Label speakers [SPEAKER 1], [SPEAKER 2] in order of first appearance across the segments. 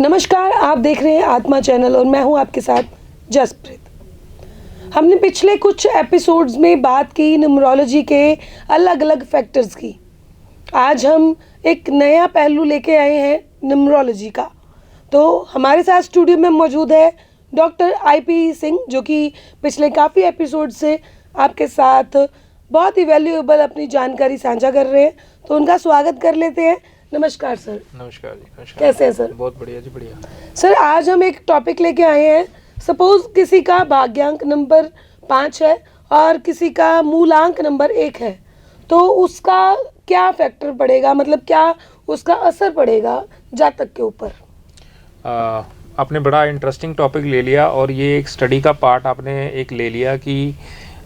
[SPEAKER 1] नमस्कार, आप देख रहे हैं आत्मा चैनल और मैं हूं आपके साथ जसप्रीत। हमने पिछले कुछ एपिसोड्स में बात की न्यूमरोलॉजी के अलग अलग फैक्टर्स की। आज हम एक नया पहलू लेके आए हैं न्यूमरोलॉजी का। तो हमारे साथ स्टूडियो में मौजूद है डॉक्टर IP सिंह, जो कि पिछले काफ़ी एपिसोड से आपके साथ बहुत ही वैल्यूएबल अपनी जानकारी साझा कर रहे हैं। तो उनका स्वागत कर लेते हैं। नमस्कार सर।
[SPEAKER 2] नमस्कार जी। नमस्कार।
[SPEAKER 1] कैसे हैं सर?
[SPEAKER 2] बहुत बढ़िया जी, बढ़िया।
[SPEAKER 1] सर, आज हम एक टॉपिक लेके आए हैं। सपोज किसी का भाग्यांक नंबर 5 है और किसी का मूलांक नंबर 1 है, तो उसका क्या फैक्टर पड़ेगा, मतलब क्या उसका असर पड़ेगा जातक के ऊपर?
[SPEAKER 2] आपने बड़ा इंटरेस्टिंग टॉपिक ले लिया और ये एक स्टडी का पार्ट आपने एक ले लिया कि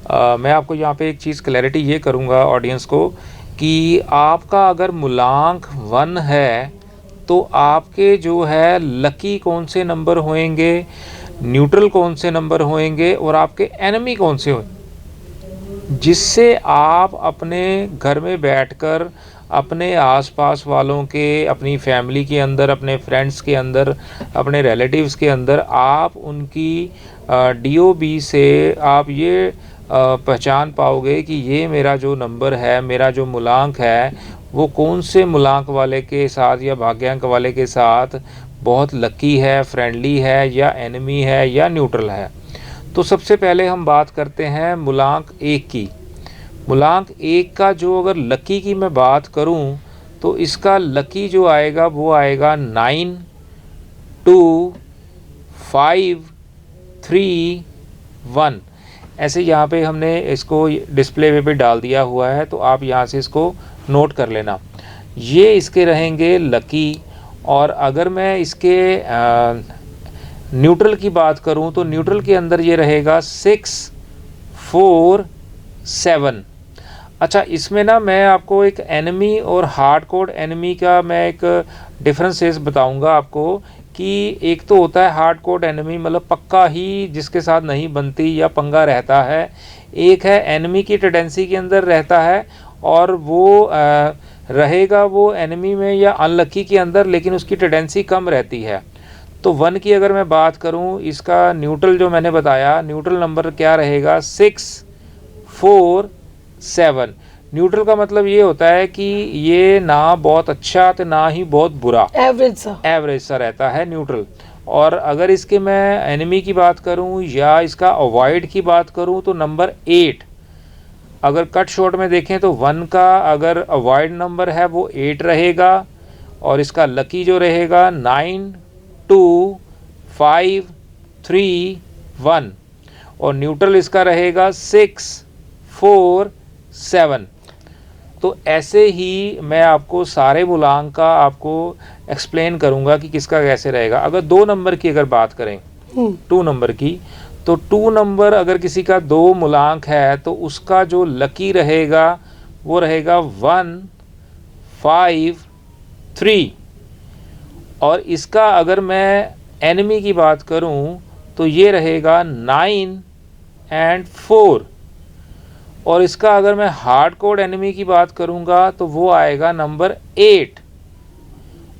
[SPEAKER 2] मैं आपको यहाँ पे एक चीज़ क्लैरिटी ये करूँगा ऑडियंस को कि आपका अगर मूलांक 1 है तो आपके जो है लकी कौन से नंबर होंगे, न्यूट्रल कौन से नंबर होंगे और आपके एनिमी कौन से होंगे, जिससे आप अपने घर में बैठकर अपने आसपास वालों के, अपनी फैमिली के अंदर, अपने फ्रेंड्स के अंदर, अपने रिलेटिव्स के अंदर आप उनकी DOB से आप ये पहचान पाओगे कि ये मेरा जो नंबर है, मेरा जो मूलांक है, वो कौन से मूलांक वाले के साथ या भाग्यांक वाले के साथ बहुत लकी है, फ्रेंडली है, या एनिमी है, या न्यूट्रल है। तो सबसे पहले हम बात करते हैं मूलांक 1 की। मूलांक 1 का जो अगर लकी की मैं बात करूं तो इसका लकी जो आएगा वो आएगा 9, 2, 5, 3, 1। ऐसे यहाँ पे हमने इसको डिस्प्ले पे डाल दिया हुआ है, तो आप यहाँ से इसको नोट कर लेना। ये इसके रहेंगे लकी। और अगर मैं इसके न्यूट्रल की बात करूं तो न्यूट्रल के अंदर ये रहेगा 6, 4, 7। अच्छा, इसमें ना मैं आपको एक एनिमी और हार्ड कोड एनिमी का मैं एक डिफरेंसेस बताऊंगा आपको कि एक तो होता है हार्ड कोड एनिमी, मतलब पक्का ही जिसके साथ नहीं बनती या पंगा रहता है। एक है एनिमी की टेंडेंसी के अंदर रहता है और वो रहेगा वो एनिमी में या अनलकी के अंदर, लेकिन उसकी टेंडेंसी कम रहती है। तो 1 की अगर मैं बात करूं, इसका न्यूट्रल जो मैंने बताया, न्यूट्रल नंबर क्या रहेगा 6, 4, 7। न्यूट्रल का मतलब ये होता है कि ये ना बहुत अच्छा तो ना ही बहुत बुरा, एवरेज सा रहता है न्यूट्रल। और अगर इसके मैं एनिमी की बात करूं या इसका अवॉइड की बात करूं तो नंबर 8, अगर कट शॉर्ट में देखें तो 1 का अगर अवॉइड नंबर है वो 8 रहेगा और इसका लकी जो रहेगा 9, 2, 5, 3, 1 और न्यूट्रल इसका रहेगा 6, 4, 7। तो ऐसे ही मैं आपको सारे मूलांक का आपको एक्सप्लेन करूंगा कि किसका कैसे रहेगा। अगर 2 नंबर की अगर बात करें, 2 नंबर की, तो 2 नंबर अगर किसी का 2 मूलांक है तो उसका जो लकी रहेगा वो रहेगा 1, 5, 3। और इसका अगर मैं एनिमी की बात करूं तो ये रहेगा 9 और 4। और इसका अगर मैं हार्ड कोड एनिमी की बात करूंगा तो वो आएगा नंबर 8।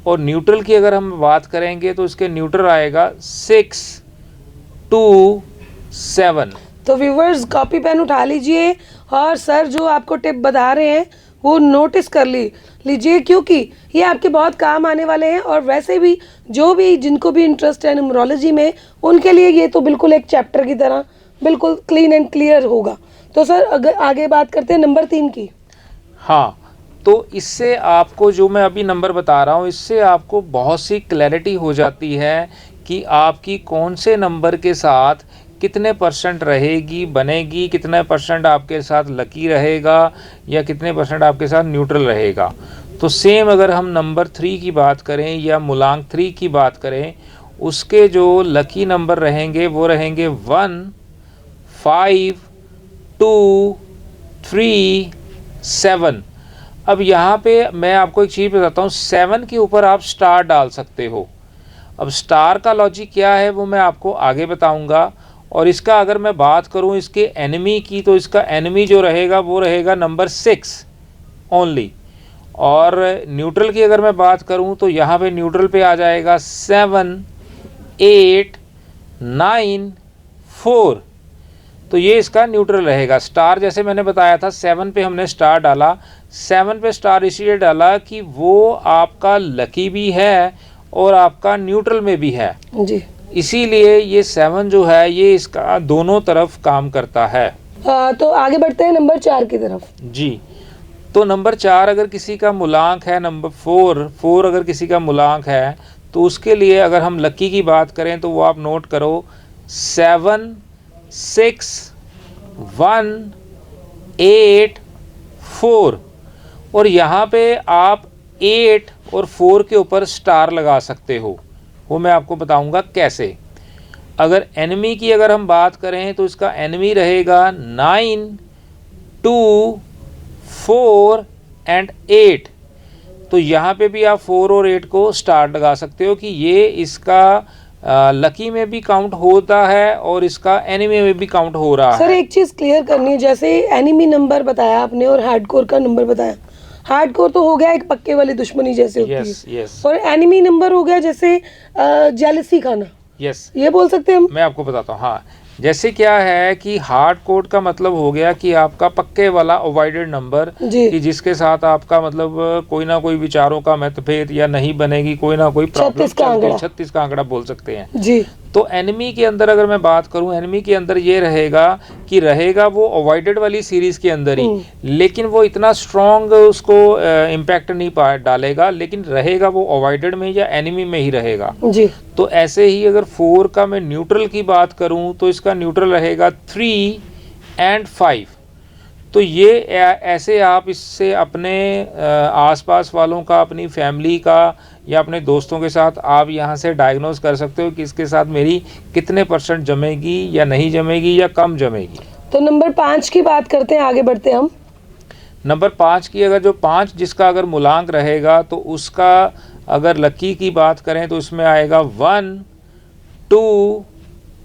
[SPEAKER 2] और न्यूट्रल की अगर हम बात करेंगे तो इसके न्यूट्रल आएगा 6, 2, 7।
[SPEAKER 1] तो व्यूवर्स, कॉपी पेन उठा लीजिए और सर जो आपको टिप बता रहे हैं वो नोटिस कर लीजिए, क्योंकि ये आपके बहुत काम आने वाले हैं। और वैसे भी जो भी जिनको भी इंटरेस्ट है न्यूमरोलॉजी में, उनके लिए ये तो बिल्कुल एक चैप्टर की तरह बिल्कुल क्लीन एंड क्लियर होगा। तो सर अगर आगे बात करते हैं नंबर 3 की।
[SPEAKER 2] हाँ, तो इससे आपको जो मैं अभी नंबर बता रहा हूँ, इससे आपको बहुत सी क्लैरिटी हो जाती है कि आपकी कौन से नंबर के साथ कितने % रहेगी, बनेगी, कितने % आपके साथ लकी रहेगा या कितने % आपके साथ न्यूट्रल रहेगा। तो सेम अगर हम नंबर 3 की बात करें या मूलांक 3 की बात करें, उसके जो लकी नंबर रहेंगे वो रहेंगे 1, 5, 2, 3, 7। अब यहाँ पे मैं आपको एक चीज़ बताता हूँ, 7 के ऊपर आप स्टार डाल सकते हो। अब स्टार का लॉजिक क्या है वो मैं आपको आगे बताऊंगा। और इसका अगर मैं बात करूं इसके एनिमी की, तो इसका एनिमी जो रहेगा वो रहेगा नंबर 6 ओनली। और न्यूट्रल की अगर मैं बात करूं तो यहाँ पे न्यूट्रल पे आ जाएगा 7 8 9 4। तो ये इसका न्यूट्रल रहेगा। स्टार जैसे मैंने बताया था 7 पे हमने स्टार डाला, 7 पे स्टार इसलिए डाला कि वो आपका लकी भी है और आपका न्यूट्रल में भी है
[SPEAKER 1] जी।
[SPEAKER 2] इसीलिए ये 7 जो है ये इसका दोनों तरफ काम करता है।
[SPEAKER 1] तो आगे बढ़ते हैं नंबर 4 की तरफ।
[SPEAKER 2] जी, तो नंबर 4 अगर किसी का मूलांक है, नंबर 4 अगर किसी का मूलांक है तो उसके लिए अगर हम लकी की बात करें तो वो आप नोट करो 7 6 1 8 4। और यहाँ पे आप 8 और 4 के ऊपर स्टार लगा सकते हो, वो मैं आपको बताऊंगा कैसे। अगर एनिमी की अगर हम बात करें तो इसका एनिमी रहेगा 9 2 4 एंड 8। तो यहाँ पे भी आप 4 और 8 को स्टार लगा सकते हो कि ये इसका लकी में भी काउंट होता है और इसका एनिमी में भी काउंट हो रहा
[SPEAKER 1] सर
[SPEAKER 2] है।
[SPEAKER 1] एक चीज क्लियर करनी है, जैसे एनिमी नंबर बताया आपने और हार्डकोर का नंबर बताया। हार्डकोर तो हो गया एक पक्के वाली दुश्मनी जैसे होती
[SPEAKER 2] यस
[SPEAKER 1] है,
[SPEAKER 2] यस
[SPEAKER 1] और एनिमी नंबर हो गया जैसे जेलसी खाना,
[SPEAKER 2] यस,
[SPEAKER 1] ये बोल सकते हैं हम।
[SPEAKER 2] मैं आपको बताता हूँ। हाँ, जैसे क्या है कि हार्ड कोड का मतलब हो गया कि आपका पक्के वाला अवॉइडेड नंबर,
[SPEAKER 1] जी।
[SPEAKER 2] कि जिसके साथ आपका मतलब कोई ना कोई विचारों का मतभेद या नहीं बनेगी, कोई ना कोई प्रॉब्लम
[SPEAKER 1] 36 का आंकड़ा।
[SPEAKER 2] 36 का आंकड़ा बोल सकते हैं।
[SPEAKER 1] जी।
[SPEAKER 2] तो एनिमी के अंदर अगर मैं बात करूं, एनिमी के अंदर ये रहेगा कि रहेगा वो अवॉइडेड वाली सीरीज के अंदर ही, लेकिन वो इतना स्ट्रॉन्ग उसको इम्पैक्ट नहीं डालेगा, लेकिन रहेगा वो अवॉइडेड में या एनिमी में ही रहेगा।
[SPEAKER 1] जी।
[SPEAKER 2] तो ऐसे ही अगर 4 का मैं न्यूट्रल की बात करूं तो इसका न्यूट्रल रहेगा 3 एंड 5। तो ये ऐसे आप इससे अपने आसपास वालों का, अपनी फैमिली का या अपने दोस्तों के साथ आप यहाँ से डायग्नोज कर सकते हो कि इसके साथ मेरी कितने % जमेगी या नहीं जमेगी या कम जमेगी।
[SPEAKER 1] तो नंबर 5 की बात करते हैं, आगे बढ़ते हैं हम।
[SPEAKER 2] नंबर 5 की अगर जो 5 जिसका अगर मूलांक रहेगा तो उसका अगर लकी की बात करें तो इसमें आएगा 1 2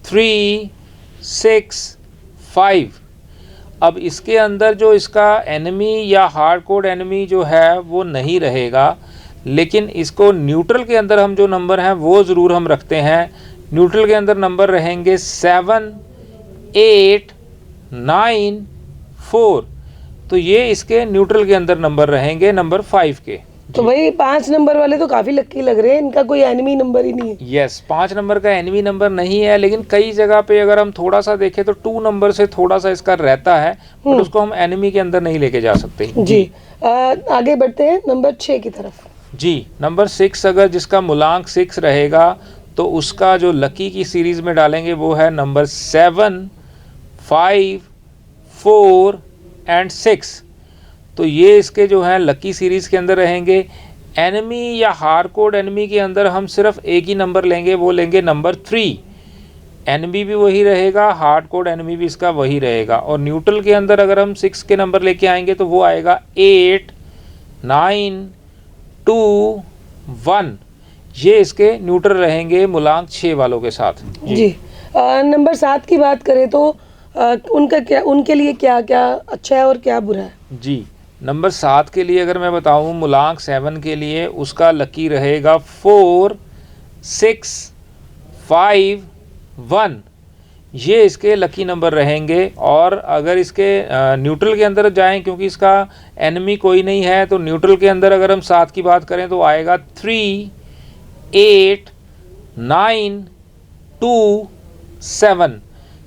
[SPEAKER 2] 3 6 5। अब इसके अंदर जो इसका एनिमी या हार्ड कोड एनिमी जो है वो नहीं रहेगा, लेकिन इसको न्यूट्रल के अंदर हम जो नंबर हैं वो ज़रूर हम रखते हैं। न्यूट्रल के अंदर नंबर रहेंगे 7 8 9 4। तो ये इसके न्यूट्रल के अंदर नंबर रहेंगे नंबर 5 के।
[SPEAKER 1] तो भाई 5 नंबर वाले तो काफी लक्की लग रहे हैं, इनका कोई एनिमी नंबर ही नहीं है।
[SPEAKER 2] यस, 5 नंबर का एनिमी नंबर नहीं है, लेकिन कई जगह पे अगर हम थोड़ा सा देखें तो 2 नंबर से थोड़ा सा इसका रहता है, बट उसको हम एनिमी के अंदर नहीं लेके जा सकते।
[SPEAKER 1] जी। आगे बढ़ते हैं नंबर 6 की तरफ।
[SPEAKER 2] जी, नंबर 6 अगर जिसका मूलांक 6 रहेगा तो उसका जो लकी की सीरीज में डालेंगे वो है नंबर 7 5 4 एंड 6। तो ये इसके जो है लकी सीरीज के अंदर रहेंगे। एनिमी या हार्ड कोड एनिमी के अंदर हम सिर्फ एक ही नंबर लेंगे, वो लेंगे नंबर 3। एनिमी भी वही रहेगा, हार्ड कोड एनिमी भी इसका वही रहेगा। और न्यूट्रल के अंदर अगर हम 6 के नंबर लेके आएंगे तो वो आएगा 8 9 2 1। ये इसके न्यूट्रल रहेंगे मूलांक 6 वालों के साथ।
[SPEAKER 1] जी। नंबर 7 की बात करें तो उनके लिए क्या क्या अच्छा है और क्या बुरा है।
[SPEAKER 2] जी, नंबर 7 के लिए अगर मैं बताऊं मूलांक 7 के लिए उसका लकी रहेगा 4 6 5 1। ये इसके लकी नंबर रहेंगे। और अगर इसके न्यूट्रल के अंदर जाएं, क्योंकि इसका एनिमी कोई नहीं है, तो न्यूट्रल के अंदर अगर हम 7 की बात करें तो आएगा 3 8 9 2 7।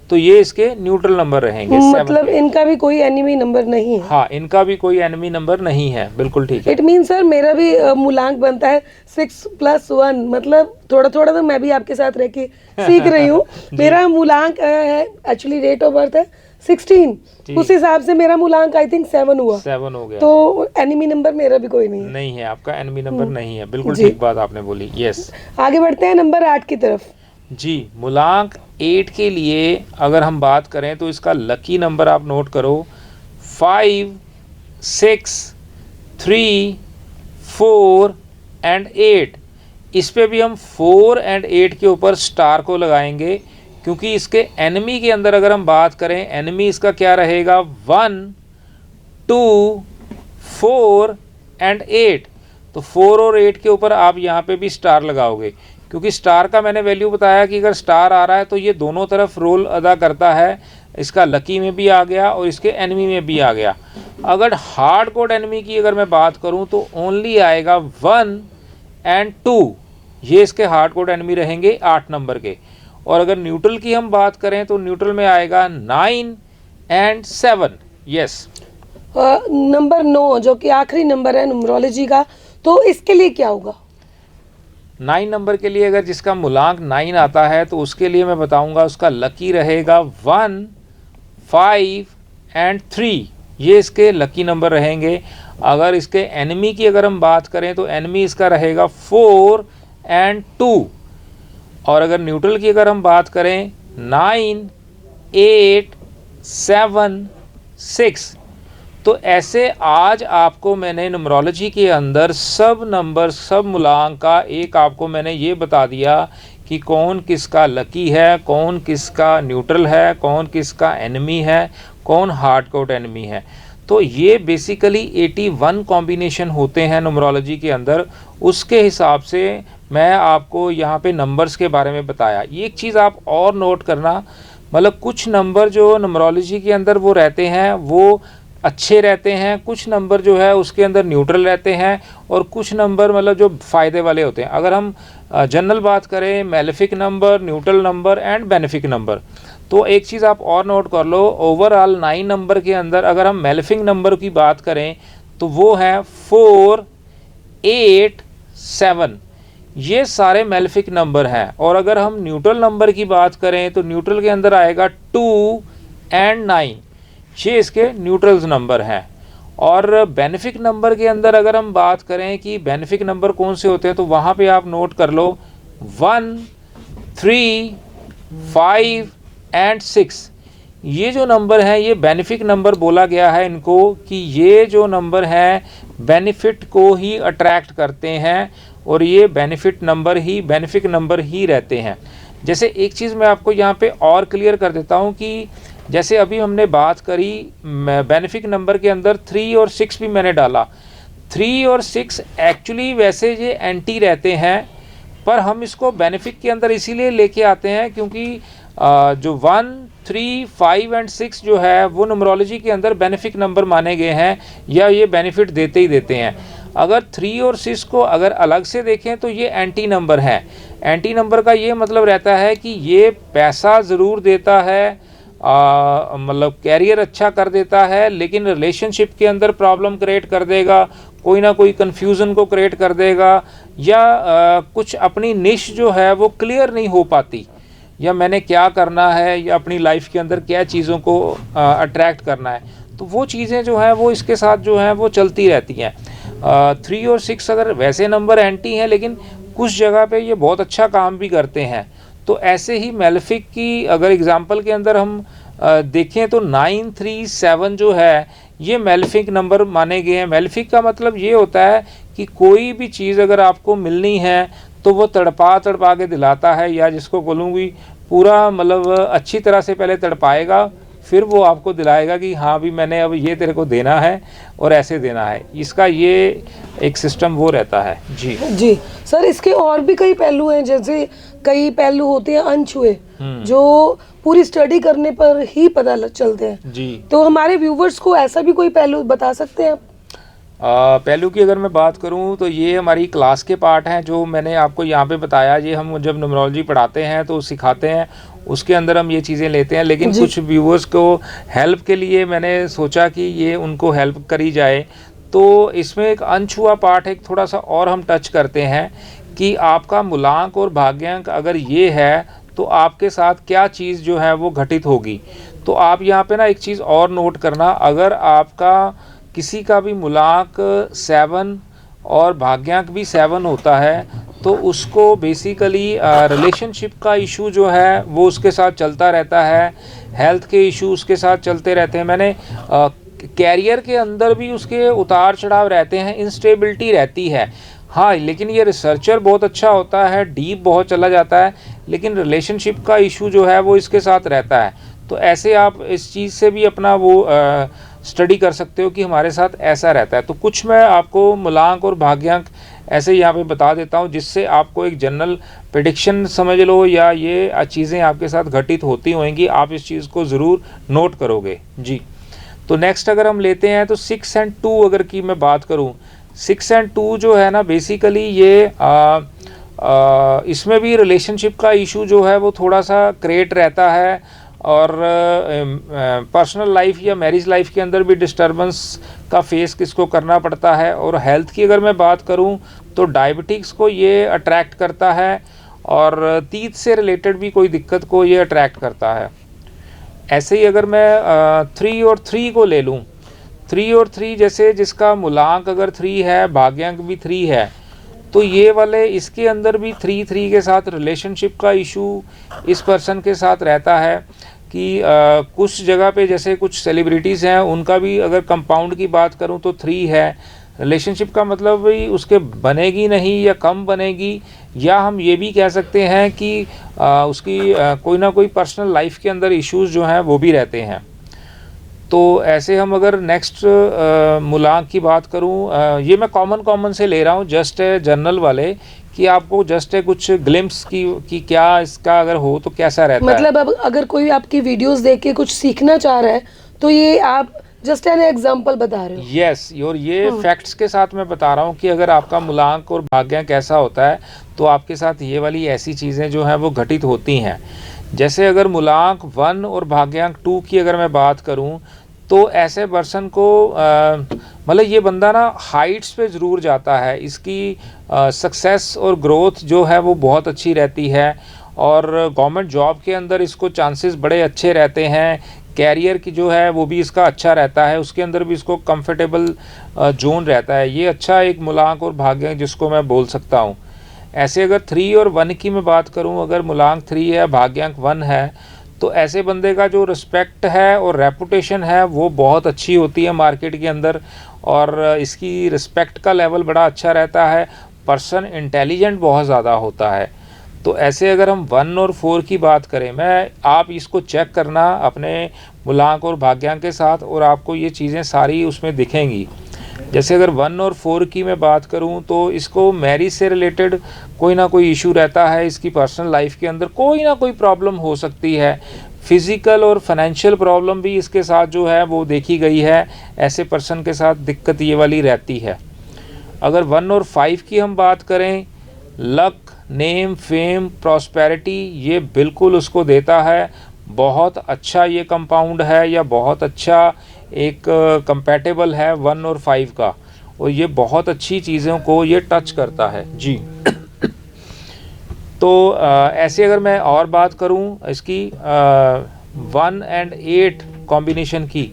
[SPEAKER 2] तो ये इसके न्यूट्रल नंबर रहेंगे।
[SPEAKER 1] मतलब इनका भी कोई एनिमी नंबर नहीं है।
[SPEAKER 2] हाँ, इनका भी कोई एनिमी नंबर नहीं है, बिल्कुल ठीक है।
[SPEAKER 1] इट मीन सर मेरा भी मूलांक बनता है 6+1, मतलब थोड़ा थोड़ा तो मैं भी आपके साथ रह के सीख रही हूँ। मेरा मूलांक है, एक्चुअली डेट ऑफ बर्थ है 16, उस हिसाब से मेरा मूलांक आई थिंक 7 हुआ।
[SPEAKER 2] 7 हो गया।
[SPEAKER 1] तो एनिमी नंबर मेरा भी कोई नहीं है।
[SPEAKER 2] नहीं है, आपका एनिमी नंबर नहीं है, बिल्कुल ठीक बात आपने बोली। यस,
[SPEAKER 1] आगे बढ़ते हैं नंबर 8 की तरफ।
[SPEAKER 2] जी, मूलांक 8 के लिए अगर हम बात करें तो इसका लकी नंबर आप नोट करो 5 6 3 4 एंड 8। इस पे भी हम 4 एंड 8 के ऊपर स्टार को लगाएंगे, क्योंकि इसके एनिमी के अंदर अगर हम बात करें, एनिमी इसका क्या रहेगा 1 2 4 एंड 8, तो 4 और 8 के ऊपर आप यहाँ पे भी स्टार लगाओगे, क्योंकि स्टार का मैंने वैल्यू बताया कि अगर स्टार आ रहा है तो ये दोनों तरफ रोल अदा करता है, इसका लकी में भी आ गया और इसके एनिमी में भी आ गया। अगर हार्ड कोड एनिमी की अगर मैं बात करूं तो ओनली आएगा 1 एंड 2, ये इसके हार्ड कोड एनिमी रहेंगे 8 नंबर के। और अगर न्यूट्रल की हम बात करें तो न्यूट्रल में आएगा 9 एंड 7। यस,
[SPEAKER 1] नंबर 9 जो कि आखिरी नंबर है न्यूमरोलॉजी का, तो इसके लिए क्या होगा?
[SPEAKER 2] 9 नंबर के लिए अगर जिसका मूलांक 9 आता है तो उसके लिए मैं बताऊंगा उसका लकी रहेगा 1, 5 एंड 3, ये इसके लकी नंबर रहेंगे। अगर इसके एनिमी की अगर हम बात करें तो एनिमी इसका रहेगा 4 एंड 2। और अगर न्यूट्रल की अगर हम बात करें 9, 8, 7, 6, तो ऐसे आज आपको मैंने न्यूमरोलॉजी के अंदर सब नंबर, सब मूलांक का एक आपको मैंने ये बता दिया कि कौन किसका लकी है, कौन किसका न्यूट्रल है, कौन किसका एनिमी है, कौन हार्ड कोड एनिमी है। तो ये बेसिकली 81 कॉम्बिनेशन होते हैं न्यूमरोलॉजी के अंदर, उसके हिसाब से मैं आपको यहाँ पे नंबर्स के बारे में बताया। ये एक चीज़ आप और नोट करना, मतलब कुछ नंबर जो न्यूमरोलॉजी के अंदर वो रहते हैं वो अच्छे रहते हैं, कुछ नंबर जो है उसके अंदर न्यूट्रल रहते हैं, और कुछ नंबर मतलब जो फ़ायदे वाले होते हैं। अगर हम जनरल बात करें, malefic number, neutral number and benefic number, तो एक चीज़ आप और नोट कर लो, ओवरऑल 9 नंबर के अंदर अगर हम मेलेफिक नंबर की बात करें तो वो है 4, 8, 7, ये सारे मेलेफिक नंबर हैं। और अगर हम न्यूट्रल नंबर की बात करें तो न्यूट्रल के अंदर आएगा 2 एंड 9, ये इसके न्यूट्रल्स नंबर हैं। और बेनिफिक नंबर के अंदर अगर हम बात करें कि बेनिफिक नंबर कौन से होते हैं, तो वहाँ पे आप नोट कर लो 1, 3, 5 एंड 6, ये जो नंबर हैं ये बेनिफिक नंबर बोला गया है इनको, कि ये जो नंबर हैं बेनिफिट को ही अट्रैक्ट करते हैं और ये बेनिफिट नंबर ही बेनिफिक नंबर ही रहते हैं। जैसे एक चीज़ मैं आपको यहाँ पे और क्लियर कर देता हूँ कि जैसे अभी हमने बात करी बेनिफिक नंबर के अंदर 3 और 6 भी मैंने डाला। 3 और 6 एक्चुअली वैसे ये एंटी रहते हैं, पर हम इसको बेनिफिक के अंदर इसीलिए लेके आते हैं क्योंकि जो 1, 3, 5 एंड 6 जो है वो न्यूमरोलॉजी के अंदर बेनिफिक नंबर माने गए हैं, या ये बेनिफिट देते ही देते हैं। अगर 3 और 6 को अगर अलग से देखें तो ये एंटी नंबर है। एंटी नंबर का ये मतलब रहता है कि ये पैसा ज़रूर देता है, मतलब कैरियर अच्छा कर देता है, लेकिन रिलेशनशिप के अंदर प्रॉब्लम क्रिएट कर देगा, कोई ना कोई कन्फ्यूज़न को क्रिएट कर देगा, या कुछ अपनी निश जो है वो क्लियर नहीं हो पाती, या मैंने क्या करना है, या अपनी लाइफ के अंदर क्या चीज़ों को अट्रैक्ट करना है, तो वो चीज़ें जो हैं वो इसके साथ जो हैं वो चलती रहती हैं। 3 और 6 अगर वैसे नंबर एंटी हैं, लेकिन कुछ जगह पे ये बहुत अच्छा काम भी करते हैं। तो ऐसे ही मेलेफिक की अगर एग्जांपल के अंदर हम देखें तो 9, 3, 7 जो है ये मेलेफिक नंबर माने गए हैं। मेलेफिक का मतलब ये होता है कि कोई भी चीज़ अगर आपको मिलनी है तो वो तड़पा तड़पा के दिलाता है, या जिसको बोलूँगी पूरा मतलब अच्छी तरह से पहले तड़पाएगा, फिर वो आपको दिलाएगा कि हाँ भी मैंने अब ये तेरे को देना है और ऐसे देना है। इसका ये एक सिस्टम वो रहता है। जी
[SPEAKER 1] जी सर, इसके और भी कई पहलू हैं, जैसे कई पहलू होते हैं अनछुए जो पूरी स्टडी करने पर ही पता चलते हैं।
[SPEAKER 2] जी,
[SPEAKER 1] तो हमारे व्यूवर्स को ऐसा भी कोई पहलू बता सकते हैं आप?
[SPEAKER 2] पहलू की अगर मैं बात करूं तो ये हमारी क्लास के पार्ट हैं जो मैंने आपको यहाँ पे बताया। ये हम जब न्यूमरोलॉजी पढ़ाते हैं तो सिखाते हैं, उसके अंदर हम ये चीज़ें लेते हैं। लेकिन कुछ व्यूअर्स को हेल्प के लिए मैंने सोचा कि ये उनको हेल्प करी जाए, तो इसमें एक अनछुआ पार्ट एक थोड़ा सा और हम टच करते हैं कि आपका मूलांक और भाग्यांक अगर ये है तो आपके साथ क्या चीज़ जो है वो घटित होगी। तो आप यहाँ पे ना एक चीज़ और नोट करना, अगर आपका किसी का भी मूलांक 7 और भाग्यांक भी 7 होता है तो उसको बेसिकली रिलेशनशिप का इशू जो है वो उसके साथ चलता रहता है, हेल्थ के इशू उसके साथ चलते रहते हैं। मैंने कैरियर के अंदर भी उसके उतार चढ़ाव रहते हैं, इंस्टेबिलिटी रहती है। हाँ, लेकिन ये रिसर्चर बहुत अच्छा होता है, डीप बहुत चला जाता है, लेकिन रिलेशनशिप का इशू जो है वो इसके साथ रहता है। तो ऐसे आप इस चीज़ से भी अपना वो स्टडी कर सकते हो कि हमारे साथ ऐसा रहता है। तो कुछ मैं आपको मूलांक और भाग्यांक ऐसे यहाँ पे बता देता हूँ, जिससे आपको एक जनरल प्रेडिक्शन समझ लो, या ये चीज़ें आपके साथ घटित होती होंगी, आप इस चीज़ को ज़रूर नोट करोगे जी। तो नेक्स्ट अगर हम लेते हैं तो 6 और 2 अगर की मैं बात करूं, 6 और 2 जो है ना, बेसिकली ये इसमें भी रिलेशनशिप का इशू जो है वो थोड़ा सा क्रिएट रहता है, और पर्सनल लाइफ या मैरिज लाइफ के अंदर भी डिस्टर्बेंस का फेस किसको करना पड़ता है। और हेल्थ की अगर मैं बात करूं तो डायबिटिक्स को ये अट्रैक्ट करता है, और तीत से रिलेटेड भी कोई दिक्कत को ये अट्रैक्ट करता है। ऐसे ही अगर मैं 3 और 3 को ले लूँ, 3 और 3 जैसे जिसका मूलांक अगर 3 है, भाग्यांक भी 3 है, तो ये वाले इसके अंदर भी 3 के साथ रिलेशनशिप का इशू इस पर्सन के साथ रहता है कि कुछ जगह पे जैसे कुछ सेलिब्रिटीज़ हैं, उनका भी अगर कंपाउंड की बात करूं तो 3 है। रिलेशनशिप का मतलब भी उसके बनेगी नहीं या कम बनेगी, या हम ये भी कह सकते हैं कि उसकी कोई ना कोई पर्सनल लाइफ के अंदर इश्यूज जो हैं वो भी रहते हैं। तो ऐसे हम अगर नेक्स्ट मूलांक की बात करूं, ये मैं कॉमन से ले रहा हूं, जस्ट है जनरल वाले, कि आपको जस्ट है कुछ ग्लिम्स की क्या इसका अगर हो तो कैसा रहता है।
[SPEAKER 1] मतलब अब अगर कोई आपकी वीडियोस देख के कुछ सीखना चाह रहा है तो ये आप जस्ट एन एग्जांपल बता रहे हो।
[SPEAKER 2] यस, और ये फैक्ट्स के साथ मैं बता रहा हूँ कि अगर आपका मूलांक और भाग्यांक कैसा होता है तो आपके साथ ये वाली ऐसी चीज़ें जो हैं वो घटित होती हैं। जैसे अगर मूलांक 1 और भाग्यांक 2 की अगर मैं बात करूं, तो ऐसे पर्सन को मतलब ये बंदा ना हाइट्स पे ज़रूर जाता है, इसकी सक्सेस और ग्रोथ जो है वो बहुत अच्छी रहती है, और गवर्नमेंट जॉब के अंदर इसको चांसेस बड़े अच्छे रहते हैं, कैरियर की जो है वो भी इसका अच्छा रहता है, उसके अंदर भी इसको कंफर्टेबल जोन रहता है। ये अच्छा एक मूलांक और भाग्यांक जिसको मैं बोल सकता हूँ। ऐसे अगर 3 और 1 की मैं बात करूं, अगर मूलांक 3 है, भाग्यांक 1 है, तो ऐसे बंदे का जो रिस्पेक्ट है और रेपुटेशन है वो बहुत अच्छी होती है मार्केट के अंदर, और इसकी रिस्पेक्ट का लेवल बड़ा अच्छा रहता है। पर्सन इंटेलिजेंट बहुत ज़्यादा होता है। तो ऐसे अगर हम 1 और 4 की बात करें, आप इसको चेक करना अपने मूलांक और भाग्यांक के साथ, और आपको ये चीज़ें सारी उसमें दिखेंगी। जैसे अगर 1 और 4 की मैं बात करूं, तो इसको मैरिज से रिलेटेड कोई ना कोई इशू रहता है, इसकी पर्सनल लाइफ के अंदर कोई ना कोई प्रॉब्लम हो सकती है। फिज़िकल और फाइनेंशियल प्रॉब्लम भी इसके साथ जो है वो देखी गई है, ऐसे पर्सन के साथ दिक्कत ये वाली रहती है। अगर 1 और 5 की हम बात करें, लक, नेम, फेम, प्रॉस्पेरिटी ये बिल्कुल उसको देता है। बहुत अच्छा ये कंपाउंड है, या बहुत अच्छा एक कंपैटिबल है 1 और 5 का, और ये बहुत अच्छी चीज़ों को ये टच करता है जी। तो ऐसे अगर मैं और बात करूं इसकी 1 और 8 कॉम्बिनेशन की,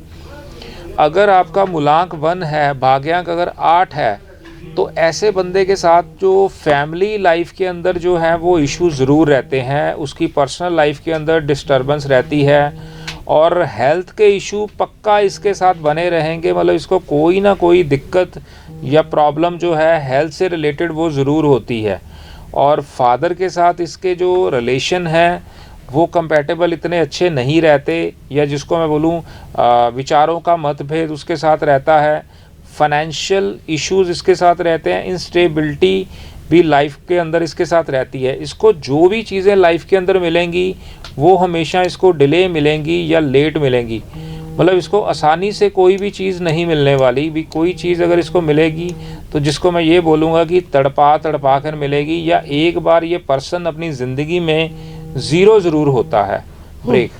[SPEAKER 2] अगर आपका मूलांक 1 है, भाग्यांक अगर 8 है, तो ऐसे बंदे के साथ जो फैमिली लाइफ के अंदर जो है वो इशू ज़रूर रहते हैं, उसकी पर्सनल लाइफ के अंदर डिस्टर्बेंस रहती है, और हेल्थ के इशू पक्का इसके साथ बने रहेंगे। मतलब इसको कोई ना कोई दिक्कत या प्रॉब्लम जो है हेल्थ से रिलेटेड वो ज़रूर होती है। और फादर के साथ इसके जो रिलेशन हैं वो कंपैटिबल इतने अच्छे नहीं रहते, या जिसको मैं बोलूँ विचारों का मतभेद उसके साथ रहता है। फाइनेंशियल इश्यूज़ इसके साथ रहते हैं, इंस्टेबिलिटी भी लाइफ के अंदर इसके साथ रहती है। इसको जो भी चीज़ें लाइफ के अंदर मिलेंगी वो हमेशा इसको डिले मिलेंगी या लेट मिलेंगी। मतलब इसको आसानी से कोई भी चीज़ नहीं मिलने वाली, भी कोई चीज़ अगर इसको मिलेगी तो जिसको मैं ये बोलूँगा कि तड़पा तड़पा कर मिलेगी, या एक बार ये पर्सन अपनी ज़िंदगी में ज़ीरो ज़रूर होता है। ब्रेक।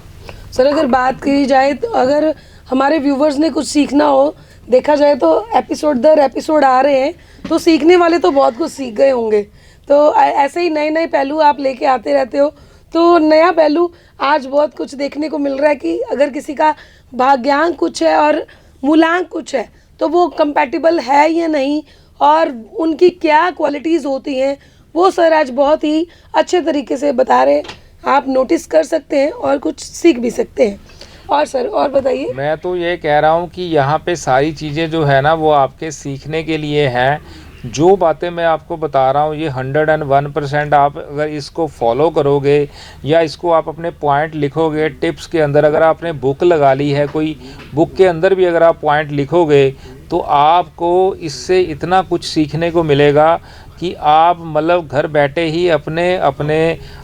[SPEAKER 1] सर अगर बात की जाए तो अगर हमारे व्यूवर्स ने कुछ सीखना हो, देखा जाए तो एपिसोड दर एपिसोड आ रहे हैं, तो सीखने वाले तो बहुत कुछ सीख गए होंगे। तो ऐसे ही नए नए पहलू आप लेके आते रहते हो, तो नया पहलू आज बहुत कुछ देखने को मिल रहा है कि अगर किसी का भाग्यांक कुछ है और मूलांक कुछ है तो वो कंपैटिबल है या नहीं, और उनकी क्या क्वालिटीज़ होती हैं, वो सर आज बहुत ही अच्छे तरीके से बता रहे हैं। आप नोटिस कर सकते हैं और कुछ सीख भी सकते हैं। और सर और बताइए।
[SPEAKER 2] मैं तो ये कह रहा हूँ कि यहाँ पे सारी चीज़ें जो है ना वो आपके सीखने के लिए हैं, जो बातें मैं आपको बता रहा हूँ ये 101% आप अगर इसको फॉलो करोगे या इसको आप अपने पॉइंट लिखोगे टिप्स के अंदर, अगर आपने बुक लगा ली है कोई, बुक के अंदर भी अगर आप पॉइंट लिखोगे तो आपको इससे इतना कुछ सीखने को मिलेगा कि आप मतलब घर बैठे ही अपने अपने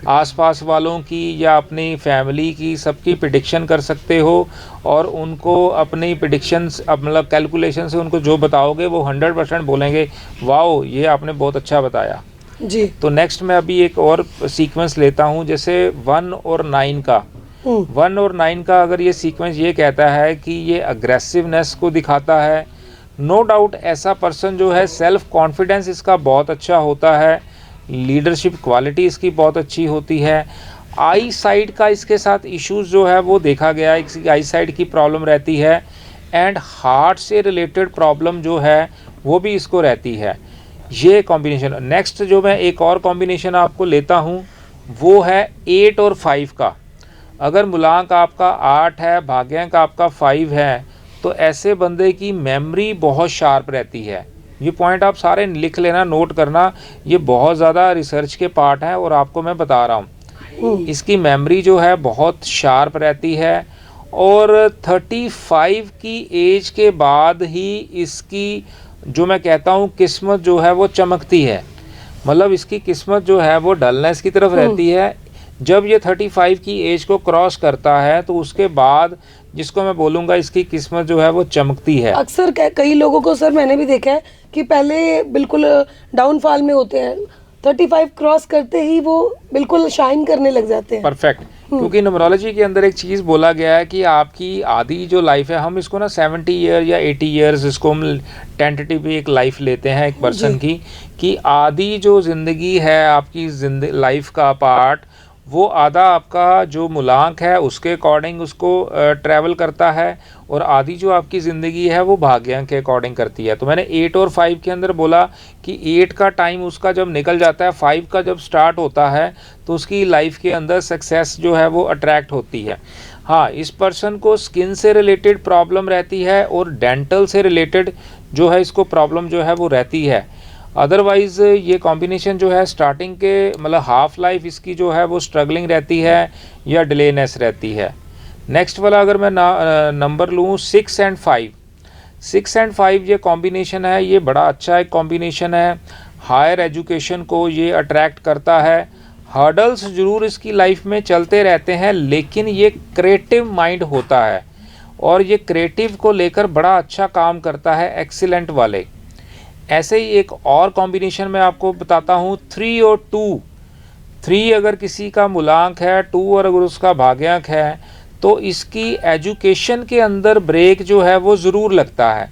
[SPEAKER 2] आसपास वालों की या अपनी फैमिली की सबकी प्रिडिक्शन कर सकते हो, और उनको अपनी प्रिडिक्शंस मतलब कैलकुलेशन से उनको जो बताओगे वो 100% बोलेंगे वाओ ये आपने बहुत अच्छा बताया
[SPEAKER 1] जी।
[SPEAKER 2] तो नेक्स्ट मैं अभी एक और सीक्वेंस लेता हूँ, जैसे 1 और 9 का। 1 और 9 का अगर ये सीक्वेंस ये कहता है कि ये अग्रेसिवनेस को दिखाता है, नो डाउट ऐसा पर्सन जो है सेल्फ कॉन्फिडेंस इसका बहुत अच्छा होता है, लीडरशिप क्वालिटी इसकी बहुत अच्छी होती है। आई साइड का इसके साथ इश्यूज जो है वो देखा गया है, इसकी आई साइड की प्रॉब्लम रहती है, एंड हार्ट से रिलेटेड प्रॉब्लम जो है वो भी इसको रहती है। ये कॉम्बिनेशन। नेक्स्ट जो मैं एक और कॉम्बिनेशन आपको लेता हूँ वो है 8 और 5 का। अगर मूलांक आपका 8 है, भाग्यांक आपका 5 है, तो ऐसे बंदे की मेमोरी बहुत शार्प रहती है। ये पॉइंट आप सारे लिख लेना, नोट करना, ये बहुत ज़्यादा रिसर्च के पार्ट हैं और आपको मैं बता रहा हूँ। इसकी मेमोरी जो है बहुत शार्प रहती है, और 35 की एज के बाद ही इसकी जो मैं कहता हूँ किस्मत जो है वो चमकती है। मतलब इसकी किस्मत जो है वो डलनेस की तरफ रहती है। जब ये 35 की एज को क्रॉस करता है तो उसके बाद जिसको मैं बोलूँगा इसकी किस्मत जो है वो चमकती है।
[SPEAKER 1] अक्सर कई लोगों को सर मैंने भी देखा है कि पहले बिल्कुल डाउनफॉल में होते हैं, 35 क्रॉस करते ही वो बिल्कुल शाइन करने लग जाते हैं।
[SPEAKER 2] परफेक्ट। क्योंकि न्यूमरोलॉजी के अंदर एक चीज़ बोला गया है कि आपकी आधी जो लाइफ है, हम इसको ना 70 ईयर या 80 ईयर्स इसको हम टेंटेटिव एक लाइफ लेते हैं एक पर्सन की, कि आधी जो ज़िंदगी है आपकी लाइफ का पार्ट, वो आधा आपका जो मूलांक है उसके अकॉर्डिंग उसको ट्रैवल करता है, और आधी जो आपकी ज़िंदगी है वो भाग्यांक के अकॉर्डिंग करती है। तो मैंने 8 और 5 के अंदर बोला कि 8 का टाइम उसका जब निकल जाता है, 5 का जब स्टार्ट होता है तो उसकी लाइफ के अंदर सक्सेस जो है वो अट्रैक्ट होती है। हाँ, इस पर्सन को स्किन से रिलेटेड प्रॉब्लम रहती है और डेंटल से रिलेटेड जो है इसको प्रॉब्लम जो है वो रहती है। अदरवाइज़ ये कॉम्बिनेशन जो है स्टार्टिंग के मतलब हाफ लाइफ इसकी जो है वो स्ट्रगलिंग रहती है या डिलेनेस रहती है। नेक्स्ट वाला अगर मैं नंबर लूँ 6 एंड 5, 6 एंड 5 ये कॉम्बिनेशन है, ये बड़ा अच्छा एक कॉम्बिनेशन है। हायर एजुकेशन को ये अट्रैक्ट करता है। हर्डल्स ज़रूर इसकी लाइफ में चलते रहते हैं, लेकिन ये क्रिएटिव माइंड होता है और ये क्रिएटिव को लेकर बड़ा अच्छा काम करता है, एक्सीलेंट वाले। ऐसे ही एक और कॉम्बिनेशन मैं आपको बताता हूँ 3 और 2। 3 अगर किसी का मूलांक है, 2 और अगर उसका भाग्यांक है, तो इसकी एजुकेशन के अंदर ब्रेक जो है वो ज़रूर लगता है।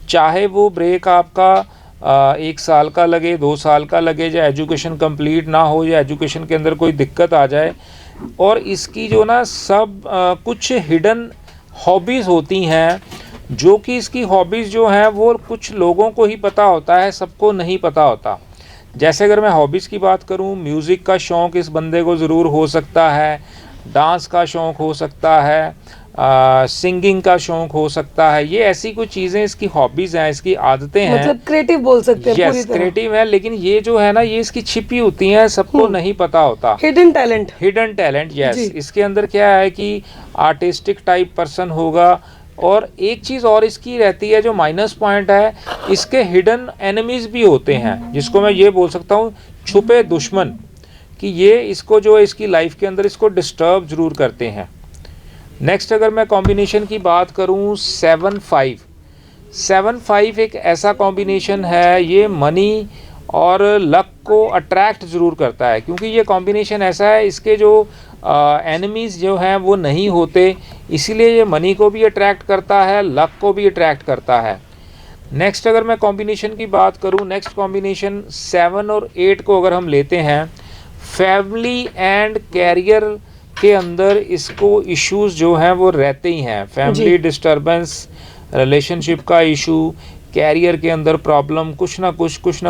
[SPEAKER 2] चाहे वो ब्रेक आपका 1 साल का लगे, 2 साल का लगे, या एजुकेशन कंप्लीट ना हो, या एजुकेशन के अंदर कोई दिक्कत आ जाए। और इसकी जो ना सब कुछ हिडन हॉबीज़ होती हैं, जो कि इसकी हॉबीज़ जो हैं वो कुछ लोगों को ही पता होता है, सबको नहीं पता होता। जैसे अगर मैं हॉबीज़ की बात करूं, म्यूज़िक का शौक़ इस बंदे को ज़रूर हो सकता है, डांस का शौक़ हो सकता है, सिंगिंग का शौक़ हो सकता है। ये ऐसी कुछ चीज़ें इसकी हॉबीज़ हैं, इसकी आदतें हैं।
[SPEAKER 1] मतलब क्रिएटिव बोल सकते हैं पूरी तरह।
[SPEAKER 2] क्रिएटिव है, लेकिन ये जो है ना ये इसकी छिपी होती हैं, सबको नहीं पता होता।
[SPEAKER 1] Hidden talent.
[SPEAKER 2] Hidden talent, yes. इसके अंदर क्या है कि आर्टिस्टिक टाइप पर्सन होगा। और एक चीज़ और इसकी रहती है जो माइनस पॉइंट है, इसके हिडन एनिमीज़ भी होते हैं, जिसको मैं ये बोल सकता हूँ छुपे दुश्मन, कि ये इसको जो है इसकी लाइफ के अंदर इसको डिस्टर्ब ज़रूर करते हैं। नेक्स्ट अगर मैं कॉम्बिनेशन की बात करूँ 7-5, 7-5 एक ऐसा कॉम्बिनेशन है, ये मनी और लक को अट्रैक्ट ज़रूर करता है, क्योंकि ये कॉम्बिनेशन ऐसा है इसके जो एनिमीज़ जो हैं वो नहीं होते, इसीलिए ये मनी को भी अट्रैक्ट करता है, लक को भी अट्रैक्ट करता है। नेक्स्ट अगर मैं कॉम्बिनेशन की बात करूं, नेक्स्ट कॉम्बिनेशन 7 और 8 को अगर हम लेते हैं, फैमिली एंड कैरियर के अंदर इसको इश्यूज जो हैं वो रहते ही हैं। फैमिली डिस्टर्बेंस, रिलेशनशिप का इशू, कैरियर के अंदर प्रॉब्लम, कुछ ना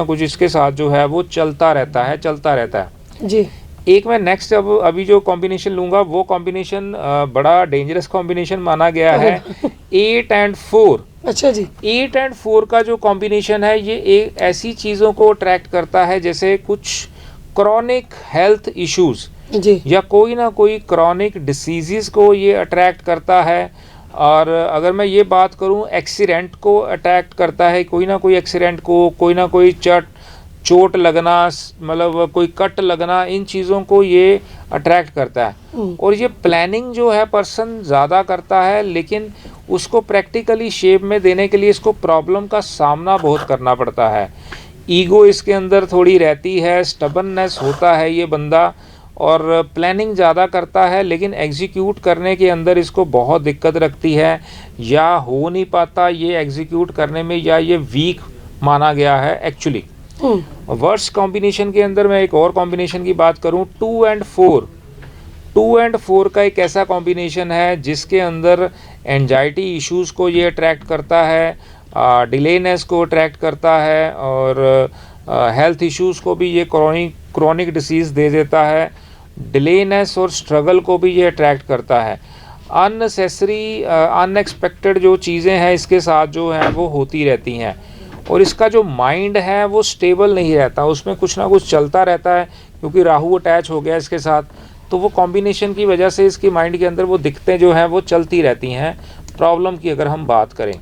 [SPEAKER 2] कुछ इसके साथ जो है वो चलता रहता है
[SPEAKER 1] जी।
[SPEAKER 2] एक मैं नेक्स्ट अभी जो कॉम्बिनेशन लूँगा वो कॉम्बिनेशन बड़ा डेंजरस कॉम्बिनेशन माना गया है 8 एंड 4।
[SPEAKER 1] अच्छा जी।
[SPEAKER 2] 8 एंड 4 का जो कॉम्बिनेशन है ये एक ऐसी चीज़ों को अट्रैक्ट करता है जैसे कुछ क्रॉनिक हेल्थ इश्यूज
[SPEAKER 1] जी।
[SPEAKER 2] या कोई ना कोई क्रॉनिक डिसीज़ को ये अट्रैक्ट करता है। और अगर मैं ये बात करूं एक्सीडेंट को अट्रैक्ट करता है, कोई ना कोई एक्सीडेंट को, कोई ना कोई चोट लगना, मतलब कोई कट लगना, इन चीज़ों को ये अट्रैक्ट करता है। और ये प्लानिंग जो है पर्सन ज़्यादा करता है, लेकिन उसको प्रैक्टिकली शेप में देने के लिए इसको प्रॉब्लम का सामना बहुत करना पड़ता है। ईगो इसके अंदर थोड़ी रहती है, स्टबननेस होता है ये बंदा, और प्लानिंग ज़्यादा करता है लेकिन एग्जीक्यूट करने के अंदर इसको बहुत दिक्कत रखती है, या हो नहीं पाता ये एग्जीक्यूट करने में, या ये वीक माना गया है एक्चुअली। वर्ड्स कॉम्बिनेशन के अंदर मैं एक और कॉम्बिनेशन की बात करूं, 2 एंड 4। 2 एंड 4 का एक ऐसा कॉम्बिनेशन है जिसके अंदर एंजाइटी इश्यूज़ को ये अट्रैक्ट करता है, डिलेनेस को अट्रैक्ट करता है, और हेल्थ इश्यूज़ को भी ये क्रॉनिक डिसीज़ दे देता है। डिलेनेस और स्ट्रगल को भी ये अट्रैक्ट करता है। अननेसेसरी अनएक्सपेक्टेड जो चीज़ें हैं इसके साथ जो हैं वो होती रहती हैं, और इसका जो माइंड है वो स्टेबल नहीं रहता, उसमें कुछ ना कुछ चलता रहता है, क्योंकि राहु अटैच हो गया इसके साथ। तो वो कॉम्बिनेशन की वजह से इसकी माइंड के अंदर वो दिक्कतें जो हैं वो चलती रहती हैं। प्रॉब्लम की अगर हम बात करें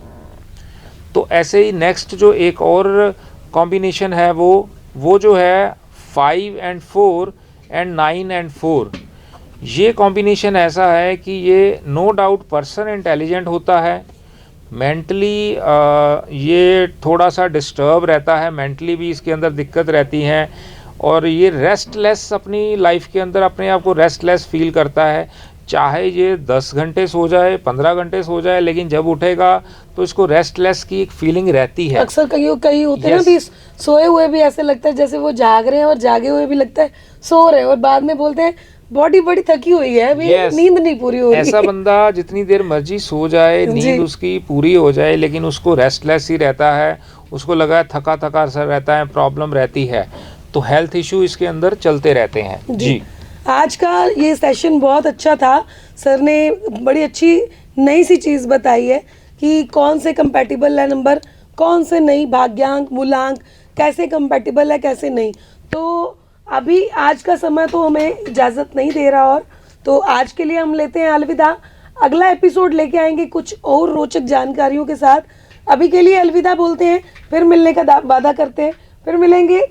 [SPEAKER 2] तो ऐसे ही नेक्स्ट जो एक और कॉम्बिनेशन है वो जो है 5 एंड 4 एंड 9 एंड 4। ये कॉम्बिनेशन ऐसा है कि ये नो डाउट पर्सन इंटेलिजेंट होता है, मेंटली ये थोड़ा सा डिस्टर्ब रहता है, मेंटली भी इसके अंदर दिक्कत रहती है, और ये रेस्टलेस अपनी लाइफ के अंदर अपने आप को रेस्टलेस फील करता है। चाहे ये 10 घंटे सो जाए, 15 घंटे सो जाए, लेकिन जब उठेगा तो इसको रेस्टलेस की एक फीलिंग रहती है।
[SPEAKER 1] अक्सर कई होते हैं ना भी, सोए हुए भी ऐसे लगता है जैसे वो जाग रहे हैं, और जागे हुए भी लगता है सो रहे हैं, और बाद में बोलते हैं बॉडी बड़ी थकी हुई है, नींद नहीं पूरी हो रही।
[SPEAKER 2] ऐसा बंदा जितनी देर मर्जी सो जाए, नींद उसकी पूरी हो जाए, लेकिन उसको रेस्टलेस ही रहता है, उसको लगा थका थका सा रहता है, प्रॉब्लम रहती है, तो हेल्थ इशू इसके अंदर चलते रहते हैं। जी,
[SPEAKER 1] आज का ये सेशन बहुत अच्छा था। सर ने बड़ी अच्छी नई सी चीज़ बताई है कि कौन से कंपैटिबल है नंबर, कौन से नहीं, भाग्यांक मूलांक कैसे कंपैटिबल है कैसे नहीं। तो अभी आज का समय तो हमें इजाज़त नहीं दे रहा, और तो आज के लिए हम लेते हैं अलविदा। अगला एपिसोड लेके आएंगे कुछ और रोचक जानकारियों के साथ। अभी के लिए अलविदा बोलते हैं, फिर मिलने का वादा करते हैं, फिर मिलेंगे।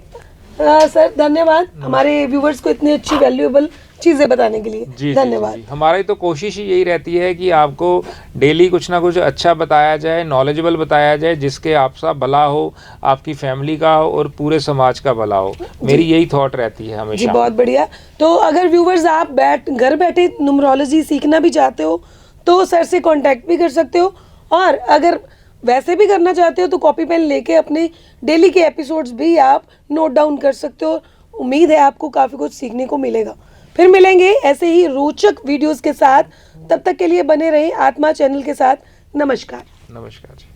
[SPEAKER 1] सर धन्यवाद हमारे व्यूवर्स को इतनी अच्छी वैल्यूएबल चीज़ें बताने के लिए। धन्यवाद।
[SPEAKER 2] हमारी तो कोशिश ही यही रहती है कि आपको डेली कुछ ना कुछ अच्छा बताया जाए, नॉलेजेबल बताया जाए, जिसके आपका भला हो, आपकी फैमिली का हो, और पूरे समाज का भला हो। मेरी यही थॉट रहती है हमेशा।
[SPEAKER 1] जी बहुत बढ़िया। तो अगर व्यूवर्स आप घर बैठे न्यूमरोलॉजी सीखना भी चाहते हो तो सर से कांटेक्ट भी कर सकते हो, और अगर वैसे भी करना चाहते हो तो कॉपी पेन लेके अपने डेली के एपिसोड्स भी आप नोट डाउन कर सकते हो। उम्मीद है आपको काफ़ी कुछ सीखने को मिलेगा। फिर मिलेंगे ऐसे ही रोचक वीडियोस के साथ, तब तक के लिए बने रहें आत्मा चैनल के साथ। नमस्कार।
[SPEAKER 2] नमस्कार जी।